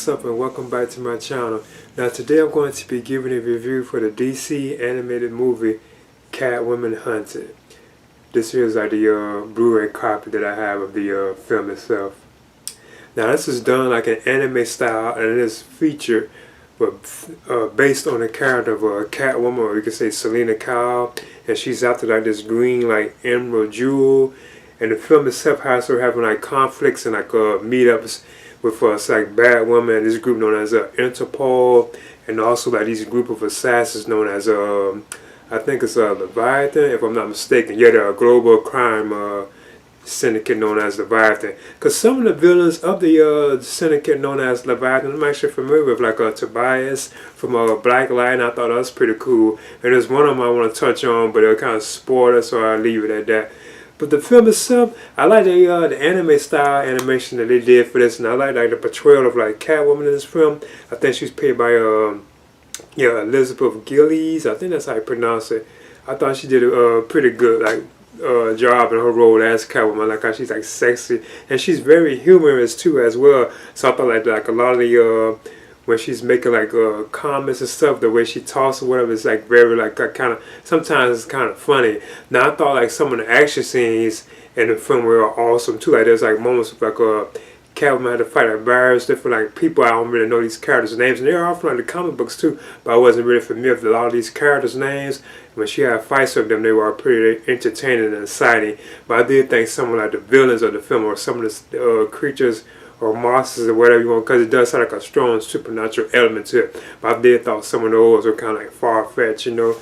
What's up and welcome back to my channel. Now today I'm going to be giving a review for the DC animated movie Catwoman Hunted. This here is like the Blu-ray copy that I have of the film itself. Now this is done like an anime style and it is featured based on the character of Catwoman, or you could say Selena Kyle, and she's after like this green like emerald jewel, and the film itself has her having like conflicts and like meetups with like Batwoman and this group known as Interpol, and also like these group of assassins known as I think it's Leviathan, if I'm not mistaken. Yeah, they're a global crime syndicate known as Leviathan. Because some of the villains of the syndicate known as Leviathan, I'm actually familiar with, like Tobias from Black Light, and I thought that was pretty cool. And there's one of them I want to touch on, but it'll kind of spoil it, so I'll leave it at that. But the film itself, I like the anime style animation that they did for this, and I like the portrayal of like Catwoman in this film. I think she's played by Elizabeth Gillies. I think that's how you pronounce it. I thought she did a pretty good job in her role as Catwoman. Like how she's like sexy, and she's very humorous too as well. So I thought like a lot of the when she's making like comments and stuff, the way she talks or whatever, is like very like kind of, sometimes it's kind of funny. Now I thought like some of the action scenes in the film were awesome too. Like there's like moments with like Catwoman had to fight like various different like people. I don't really know these characters' names, and they're often like the comic books too, but I wasn't really familiar with a lot of these characters' names. When she had fights with them, they were pretty entertaining and exciting. But I did think some of like the villains of the film, or some of the creatures or monsters or whatever you want, because it does have like a strong supernatural element to it. But I did thought some of those were kind of like far-fetched, you know.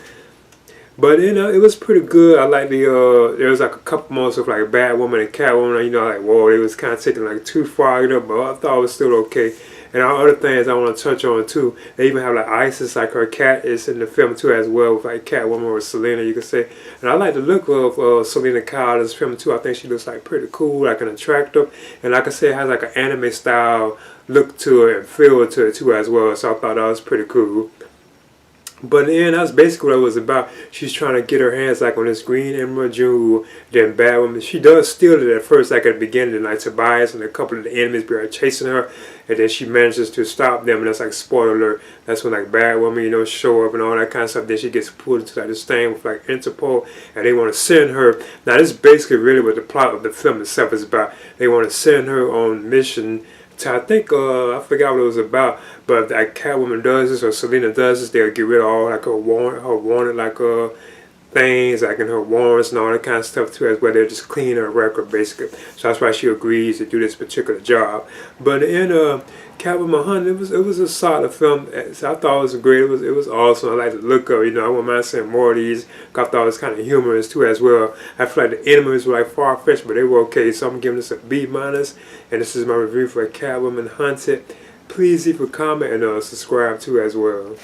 But you know, it was pretty good. I like the there was like a couple moments of like Batwoman and Catwoman, you know, like whoa, it was kind of taking like too far, you know, but I thought it was still okay. And all other things I want to touch on too. They even have like Isis, like her cat is in the film too as well, with like Catwoman or Selena, you could say. And I like the look of Selena Kyle in this film too. I think she looks like pretty cool, like an attractive, and like I said, it has like an anime style look to it and feel to it too as well. So I thought that was pretty cool. But then that's basically what it was about. She's trying to get her hands like on this green emerald jewel. Then Batwoman, she does steal it at first, like at the beginning, and like Tobias and a couple of the enemies are chasing her, and then she manages to stop them, and that's like spoiler alert. That's when like Batwoman, you know, show up and all that kind of stuff. Then she gets pulled into like this thing with like Interpol, and they want to send her. Now this is basically really what the plot of the film itself is about. They want to send her on mission. I think I forgot what it was about, but if like Catwoman does this or Selena does this, they'll get rid of all like her wanted like things like in her warrants and all that kind of stuff too, as well. They'll just clean her record basically. So that's why she agrees to do this particular job. But in Catwoman Hunted, it was a solid film. So I thought it was great. It was awesome. I like the look of it. You know, I wouldn't mind seeing more of these. I thought it was kind of humorous too as well. I feel like the enemies were like far-fetched, but they were okay. So I'm giving this a B-. And this is my review for Catwoman Hunted. Please leave a comment and subscribe too as well.